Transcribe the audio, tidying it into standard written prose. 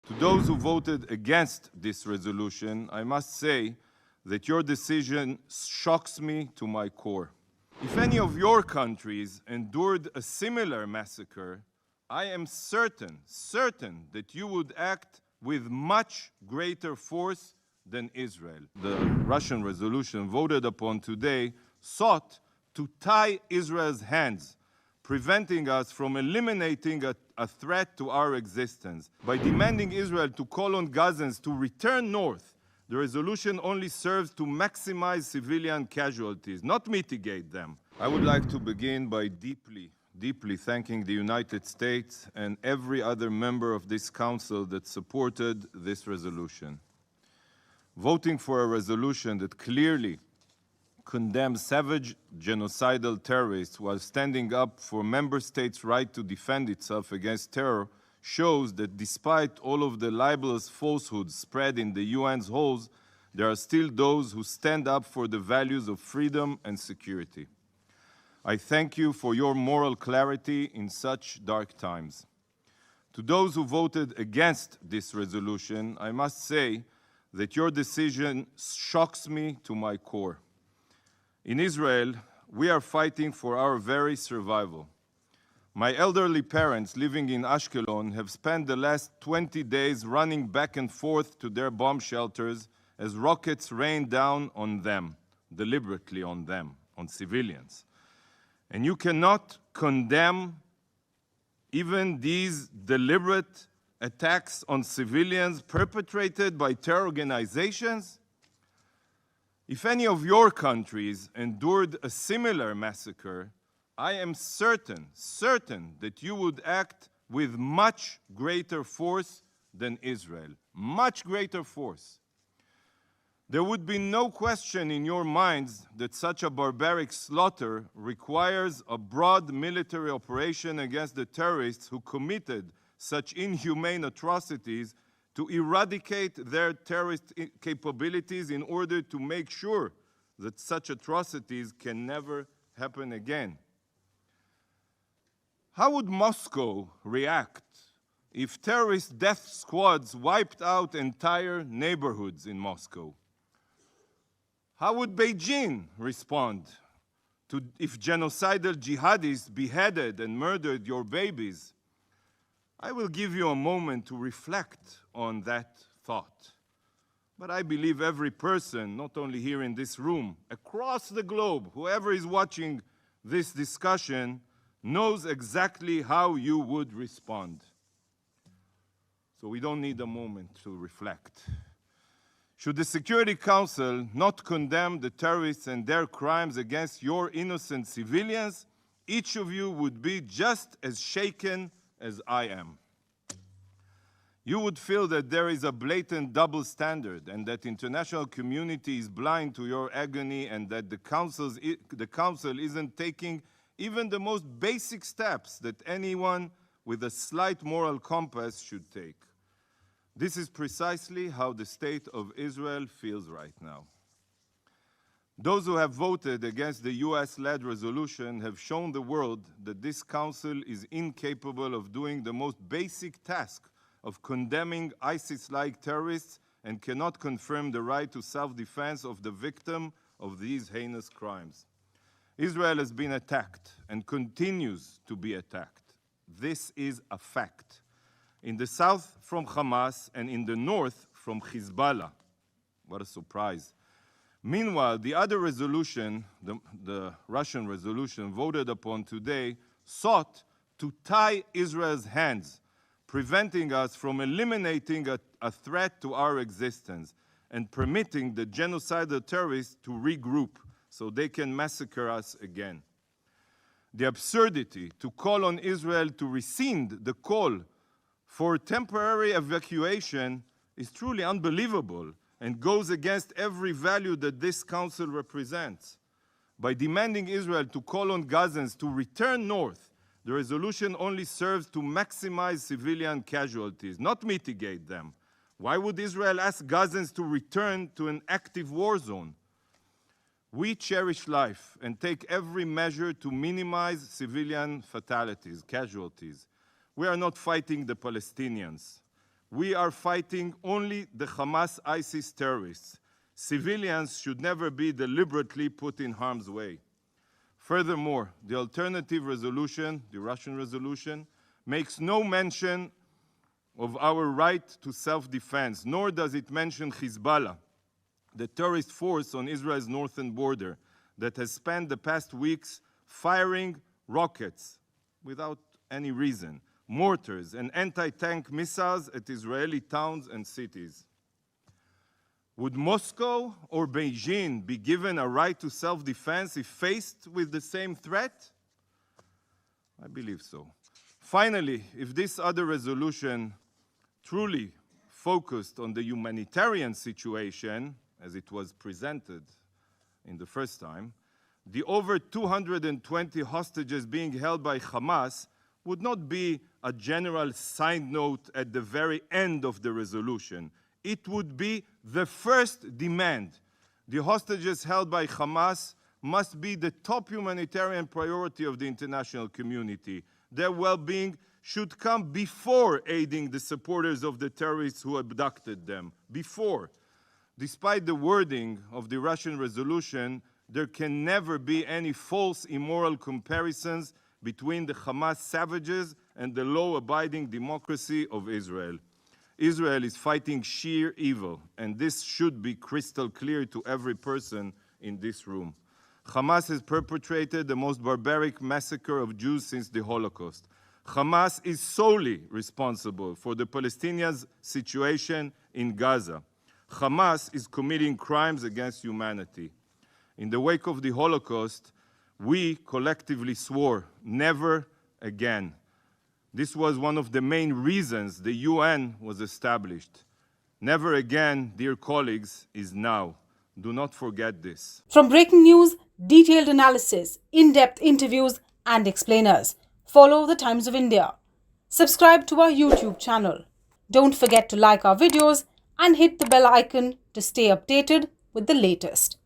To those who voted against this resolution, I must say that your decision shocks me to my core. If any of your countries endured a similar massacre, I am certain that you would act with much greater force than Israel. The Russian resolution voted upon today sought to tie Israel's hands, preventing us from eliminating a threat to our existence. By demanding Israel to call on Gazans to return north, the resolution only serves to maximize civilian casualties, not mitigate them. I would like to begin by deeply thanking the United States and every other member of this Council that supported this resolution. Voting for a resolution that clearly condemns savage genocidal terrorists while standing up for member states' right to defend itself against terror shows that despite all of the libelous falsehoods spread in the UN's halls, there are still those who stand up for the values of freedom and security. I thank you for your moral clarity in such dark times. To those who voted against this resolution, I must say that your decision shocks me to my core. In Israel, we are fighting for our very survival. My elderly parents living in Ashkelon have spent the last 20 days running back and forth to their bomb shelters as rockets rain down on them, deliberately on them, on civilians. And you cannot condemn even these deliberate attacks on civilians perpetrated by terror organizations? If any of your countries endured a similar massacre, I am certain that you would act with much greater force than Israel. Much greater force. There would be no question in your minds that such a barbaric slaughter requires a broad military operation against the terrorists who committed such inhumane atrocities to eradicate their terrorist capabilities in order to make sure that such atrocities can never happen again. How would Moscow react if terrorist death squads wiped out entire neighborhoods in Moscow? How would Beijing respond if genocidal jihadists beheaded and murdered your babies? I will give you a moment to reflect on that thought. But I believe every person, not only here in this room, across the globe, whoever is watching this discussion, knows exactly how you would respond. So we don't need a moment to reflect. Should the Security Council not condemn the terrorists and their crimes against your innocent civilians, each of you would be just as shaken as I am. You would feel that there is a blatant double standard and that the international community is blind to your agony and that the Council isn't taking even the most basic steps that anyone with a slight moral compass should take. This is precisely how the state of Israel feels right now. Those who have voted against the US-led resolution have shown the world that this Council is incapable of doing the most basic task of condemning ISIS-like terrorists and cannot confirm the right to self-defense of the victim of these heinous crimes. Israel has been attacked and continues to be attacked. This is a fact. In the south from Hamas and in the north from Hezbollah. What a surprise. Meanwhile, the other resolution, the Russian resolution voted upon today, sought to tie Israel's hands, preventing us from eliminating a threat to our existence and permitting the genocidal terrorists to regroup so they can massacre us again. The absurdity to call on Israel to rescind the call for temporary evacuation is truly unbelievable and goes against every value that this Council represents. By demanding Israel to call on Gazans to return north, the resolution only serves to maximize civilian casualties, not mitigate them. Why would Israel ask Gazans to return to an active war zone? We cherish life and take every measure to minimize civilian fatalities, casualties. We are not fighting the Palestinians. We are fighting only the Hamas-ISIS terrorists. Civilians should never be deliberately put in harm's way. Furthermore, the alternative resolution, the Russian resolution, makes no mention of our right to self-defense, nor does it mention Hezbollah, the terrorist force on Israel's northern border that has spent the past weeks firing rockets without any reason, mortars and anti-tank missiles at Israeli towns and cities. Would Moscow or Beijing be given a right to self-defense if faced with the same threat? I believe so. Finally, if this other resolution truly focused on the humanitarian situation, as it was presented in the first time, the over 220 hostages being held by Hamas would not be a general side note at the very end of the resolution. It would be the first demand. The hostages held by Hamas must be the top humanitarian priority of the international community. Their well-being should come before aiding the supporters of the terrorists who abducted them. Before. Despite the wording of the Russian resolution, there can never be any false immoral comparisons between the Hamas savages and the law-abiding democracy of Israel. Israel is fighting sheer evil, and this should be crystal clear to every person in this room. Hamas has perpetrated the most barbaric massacre of Jews since the Holocaust. Hamas is solely responsible for the Palestinians' situation in Gaza. Hamas is committing crimes against humanity. In the wake of the Holocaust, we collectively swore never again. This was one of the main reasons the UN was established. Never again, dear colleagues, is now. Do not forget this. From breaking news, detailed analysis, in-depth interviews, and explainers, follow the Times of India. Subscribe to our YouTube channel. Don't forget to like our videos and hit the bell icon to stay updated with the latest.